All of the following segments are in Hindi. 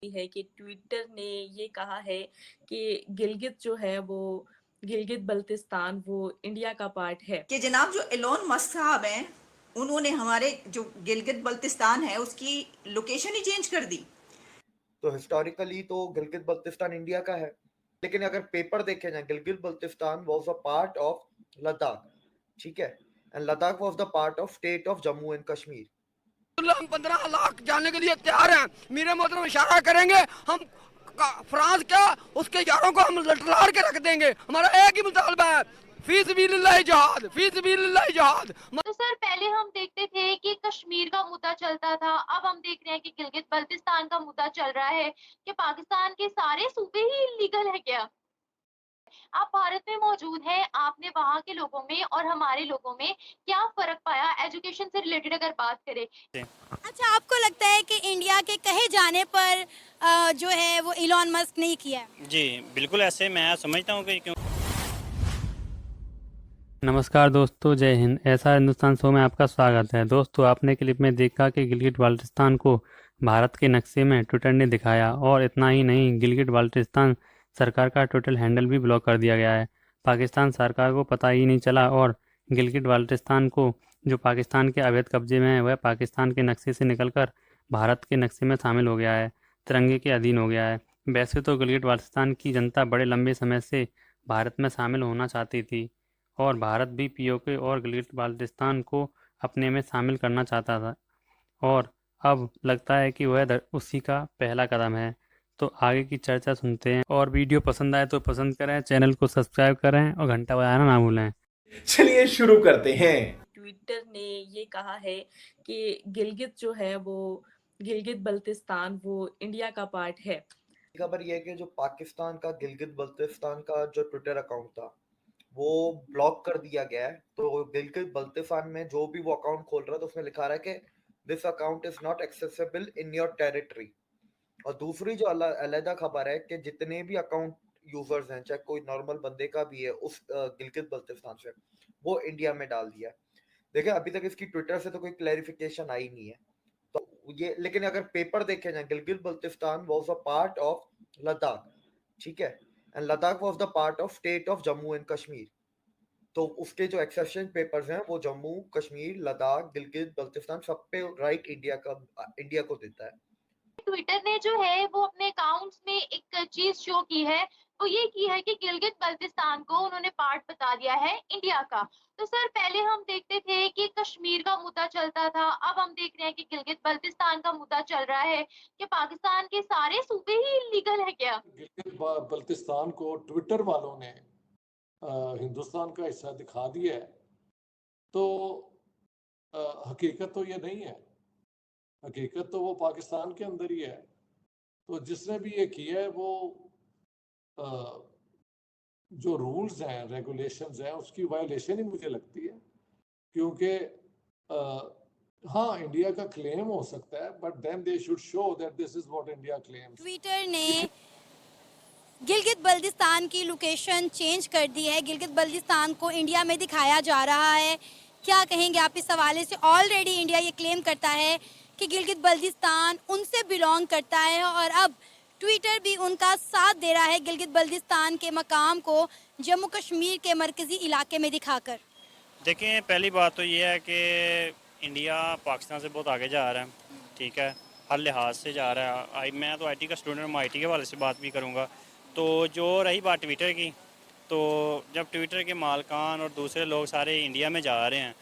है कि ट्विटर ने ये कहा है कि गिलगित जो है वो गिलगित बल्तिस्तान वो इंडिया का पार्ट है। कि जनाब जो एलोन मस्क साहब हैं, उन्होंने हमारे जो गिलगित बल्तिस्तान है उसकी लोकेशन ही चेंज कर दी। तो हिस्टोरिकली तो गिलगित बल्तिस्तान इंडिया का है, लेकिन अगर पेपर देखे जाए Gilgit Baltistan was a part of Ladakh, ठीक है, and Ladakh was the part of state of Jammu and Kashmir. हम 15 लाख जाने के लिए तैयार हैं। मेरे मोहतरम इशारा करेंगे हम फ्रांस क्या उसके यारों को हम लटलार के रख देंगे। हमारा एक ही मुतालबा है, फी सबिलिल्लाह जिहाद, फी सबिलिल्लाह जिहाद। तो सर पहले हम देखते थे कि कश्मीर का मुद्दा चलता था, अब हम देख रहे हैं कि गिलगित बल्तिस्तान का मुद्दा चल रहा है कि पाकिस्तान के सारे सूबे ही इलीगल है क्या? आप भारत में मौजूद हैं, आपने वहाँ के लोगों में और हमारे लोगों में क्या फर्क पाया एजुकेशन से रिलेटेड अगर बात करें? अच्छा, आपको लगता है कि इंडिया के कहे जाने पर जो है वो इलॉन मस्क ने किया है? जी बिल्कुल, ऐसे मैं समझता हूँ कि क्यों। नमस्कार दोस्तों, जय हिंद। ऐसा हिंदुस्तान शो में आपका स्वागत है। दोस्तों, आपने क्लिप में देखा कि गिलगित बाल्टिस्तान को भारत के नक्शे में ट्विटर ने दिखाया, और इतना ही नहीं, गिलगित बाल्टिस्तान सरकार का ट्विटर हैंडल भी ब्लॉक कर दिया गया है। पाकिस्तान सरकार को पता ही नहीं चला, और गिलगित बाल्टिस्तान को जो पाकिस्तान के अवैध कब्जे में है वह पाकिस्तान के नक्शे से निकलकर भारत के नक्शे में शामिल हो गया है, तिरंगे के अधीन हो गया है। वैसे तो गिलगित बाल्टिस्तान की जनता बड़े लंबे समय से भारत में शामिल होना चाहती थी, और भारत भी पीओके और गिलगित बाल्टिस्तान को अपने में शामिल करना चाहता था, और अब लगता है कि वह उसी का पहला कदम है। तो आगे की चर्चा सुनते हैं, और वीडियो पसंद आए तो पसंद करें, चैनल को सब्सक्राइब करें और घंटा बजाना ना भूलें। चलिए शुरू करते हैं। ट्विटर ने ये कहा है कि गिलगित जो है वो गिलगित बल्तिस्तान वो इंडिया का पार्ट है। खबर यह है कि जो पाकिस्तान का गिलगित बल्तिस्तान का जो ट्विटर अकाउंट था वो ब्लॉक कर दिया गया है। तो गिलगित बल्तिस्तान में जो भी वो अकाउंट खोल रहा है तो उसमें लिखा रहा है कि this account is not accessible in your territory. और दूसरी जो अलग खबर है कि जितने भी अकाउंट यूजर्स हैं, चाहे कोई नॉर्मल बंदे का भी है उस गिलगित बल्तिस्तान से, वो इंडिया में डाल दिया है। देखिए, अभी तक इसकी ट्विटर से तो कोई क्लैरिफिकेशन आई नहीं है। तो ये, लेकिन अगर पेपर देखे जाए Gilgit Baltistan was a part of Ladakh, ठीक है, and Ladakh was the part of state of Jammu and Kashmir. तो उसके जो एक्सेप्शन पेपर्स हैं वो जम्मू कश्मीर, लद्दाख, गिलगित बल्तिस्तान सब पे राइट इंडिया को देता है। ट्विटर ने जो है वो अपने अकाउंट्स में एक चीज शो की है, वो ये की है कि गिलगित बल्तिस्तान को उन्होंने पार्ट बता दिया है इंडिया का। तो सर पहले हम देखते थे कि कश्मीर का मुद्दा चलता था, अब हम देख रहे हैं कि गिलगित बल्तिस्तान का मुद्दा चल रहा है कि पाकिस्तान के सारे सूबे ही इलीगल है क्या? गिलगित बल्तिस्तान को ट्विटर वालों ने हिंदुस्तान का हिस्सा दिखा दिया है, तो हकीकत तो ये नहीं है। हकीकत तो वो पाकिस्तान के अंदर ही है। तो जिसने भी ये किया है वो जो रूल्स हैं, रेगुलेशंस हैं, उसकी वायलेशन ही मुझे लगती है। क्योंकि हाँ, इंडिया का क्लेम हो सकता है, but then they should show that this is what India claims. Twitter ने गिलगित बल्तिस्तान की लोकेशन चेंज कर दी है, गिलगित बल्तिस्तान को इंडिया में दिखाया जा रहा है। क्या कहेंगे आप इस हवाले से? ऑलरेडी इंडिया ये क्लेम करता है कि गिलगित बल्तिस्तान उनसे बिलोंग करता है, और अब ट्विटर भी उनका साथ दे रहा है गिलगित बल्तिस्तान के मकाम को जम्मू कश्मीर के मरकज़ी इलाके में दिखाकर। देखें, पहली बात तो ये है कि इंडिया पाकिस्तान से बहुत आगे जा रहा है, ठीक है, हर लिहाज से जा रहा है। मैं तो आईटी का स्टूडेंट हूँ, आईटी के हवाले से बात भी करूँगा। तो जो रही बात ट्विटर की, तो जब ट्विटर के मालकान और दूसरे लोग सारे इंडिया में जा रहे हैं।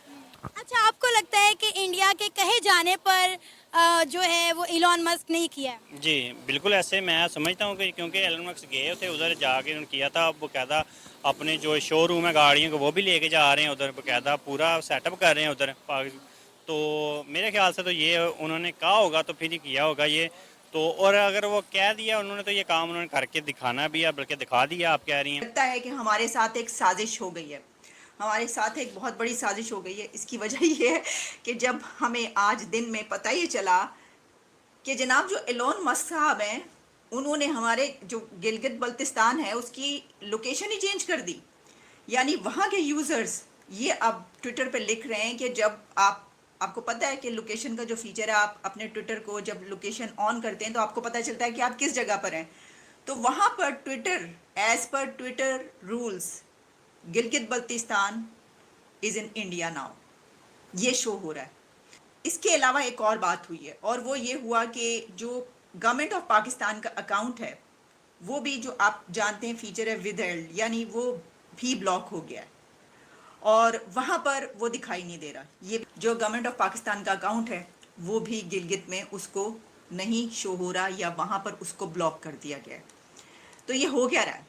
अच्छा, आपको लगता है कि इंडिया के कहे जाने पर जो है वो इलॉन मस्क ने किया है? जी बिल्कुल, ऐसे मैं समझता हूँ कि क्योंकि एलन मस्क गए थे उधर, जाके उन्होंने किया था। अब बाकायदा अपने जो शोरूम है गाड़ियों को वो भी लेके जा रहे हैं उधर, बाकायदा पूरा सेटअप कर रहे हैं उधर। तो मेरे ख्याल से तो ये उन्होंने कहा होगा तो फिर ही किया होगा ये तो। और अगर वो कह दिया उन्होंने तो ये काम उन्होंने करके दिखाना भी है, बल्कि दिखा दिया। आप कह रही हैं लगता है कि हमारे साथ एक साजिश हो गई है, हमारे साथ एक बहुत बड़ी साजिश हो गई है। इसकी वजह ये है कि जब हमें आज दिन में पता ये चला कि जनाब जो एलोन मस्क साहब हैं, उन्होंने हमारे जो गिलगित बल्तिस्तान है उसकी लोकेशन ही चेंज कर दी। यानी वहाँ के यूज़र्स ये अब ट्विटर पे लिख रहे हैं कि जब आप आपको पता है कि लोकेशन का जो फीचर है, आप अपने ट्विटर को जब लोकेशन ऑन करते हैं तो आपको पता चलता है कि आप किस जगह पर हैं। तो वहाँ पर ट्विटर, एज पर Twitter rules, Gilgit Baltistan is in India now, ये शो हो रहा है। इसके अलावा एक और बात हुई है, और वो ये हुआ कि जो गवर्नमेंट ऑफ पाकिस्तान का अकाउंट है वो भी, जो आप जानते हैं फीचर है विदहेल्ड, यानी वो भी ब्लॉक हो गया है और वहाँ पर वो दिखाई नहीं दे रहा। ये जो गवर्नमेंट ऑफ पाकिस्तान का अकाउंट है वो भी गिलगित में उसको नहीं शो हो रहा, या वहाँ पर उसको ब्लॉक कर दिया गया है। तो ये हो क्या रहा है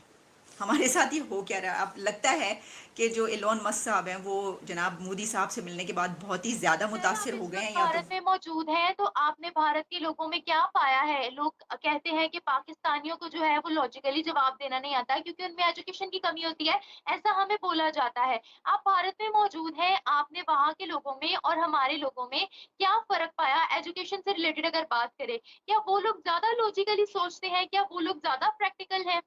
हमारे साथ, ये हो क्या रहा है? अब लगता है कि जो एलोन मस्क साहब हैं वो जनाब मोदी साहब से मिलने के बाद बहुत ही ज़्यादा मुतासिर हो गए हैं। या भारत में मौजूद हैं, तो आपने भारत के लोगों में क्या पाया है? लोग कहते हैं कि पाकिस्तानियों को जो है वो लॉजिकली जवाब देना नहीं आता क्योंकि उनमें एजुकेशन की कमी होती है, ऐसा हमें बोला जाता है। आप भारत में मौजूद हैं, आपने वहाँ के लोगों में और हमारे लोगों में क्या फ़र्क पाया एजुकेशन से रिलेटेड अगर बात करें? क्या वो लोग ज़्यादा लॉजिकली सोचते हैं? क्या वो लोग ज़्यादा प्रैक्टिकल हैं?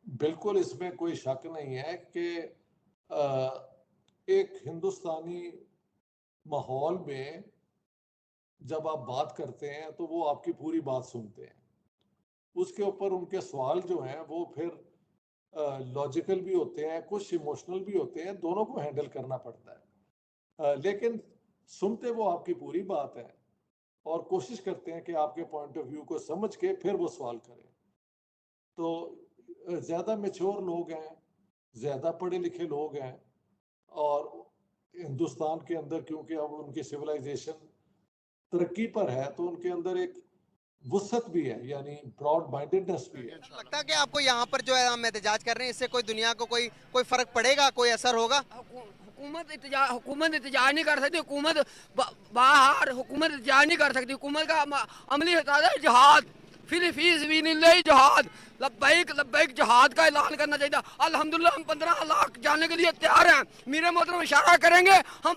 बिल्कुल इसमें कोई शक नहीं है कि एक हिंदुस्तानी माहौल में जब आप बात करते हैं तो वो आपकी पूरी बात सुनते हैं। उसके ऊपर उनके सवाल जो हैं वो फिर लॉजिकल भी होते हैं, कुछ इमोशनल भी होते हैं, दोनों को हैंडल करना पड़ता है। लेकिन सुनते वो आपकी पूरी बात है और कोशिश करते हैं कि आपके पॉइंट ऑफ व्यू को समझ के फिर वो सवाल करें। तो ज़्यादा मैच्योर लोग हैं, ज़्यादा पढ़े लिखे लोग हैं, और हिंदुस्तान के अंदर क्योंकि अब उनकी सिविलाइजेशन तरक्की पर है तो उनके अंदर एक वुसअत भी है, यानी ब्रॉड माइंडेडनेस भी है। लगता है कि आपको यहाँ पर जो है हम एहतजाज कर रहे हैं, इससे कोई दुनिया को कोई फर्क पड़ेगा, कोई असर होगा? हुकूमत एहतजाज नहीं कर सकती, बाहर हुकूमत एहतजाज नहीं कर सकती। हुकूमत का अमली इरादा है जिहाद, फिर फी सबीलिल्लाह जिहाद, लब्बैक लब्बैक जिहाद का ऐलान करना चाहिए। अल्हम्दुलिल्लाह हम 15 लाख जाने के लिए तैयार हैं। मीर मोहतरम इशारा करेंगे, हम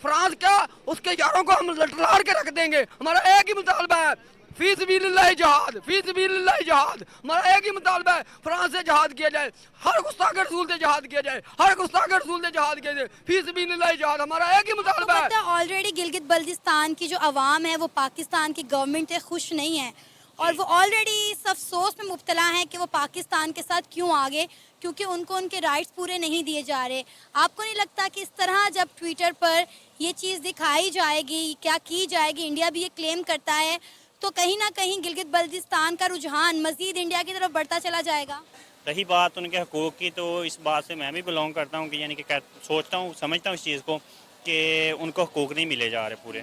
फ्रांस क्या उसके यारों को हम लटलार के रख देंगे। हमारा एक ही मुतालबा है, फी सबीलिल्लाह जिहाद, फी सबीलिल्लाह जिहाद। हमारा एक ही मुतालबा है, फ्रांस से जिहाद किया जाए, हर गुस्ताख रसूल से जिहाद किया जाए, हर गुस्ताख रसूल से जिहाद किया जाए, फी सबीलिल्लाह जिहाद। हमारा एक ही मुतालबा है। ऑलरेडी गिलगित बल्तिस्तान की जो आवाम है वो पाकिस्तान की गवर्नमेंट से खुश नहीं है और वो ऑलरेडी इस अफसोस में मुब्तला हैं कि वो पाकिस्तान के साथ क्यों आगे, क्योंकि उनको उनके राइट्स पूरे नहीं दिए जा रहे। आपको नहीं लगता कि इस तरह जब ट्विटर पर ये चीज़ दिखाई जाएगी, क्या की जाएगी, इंडिया भी ये क्लेम करता है, तो कहीं ना कहीं गिलगित बल्तिस्तान का रुझान मज़ीद इंडिया की तरफ बढ़ता चला जाएगा? रही बात उनके हकूक़ की, तो इस बात से मैं भी बिलोंग करता हूँ कि यानी कि सोचता हूँ, समझता हूँ इस चीज़ को कि उनको हकूक़ नहीं मिले जा रहे पूरे।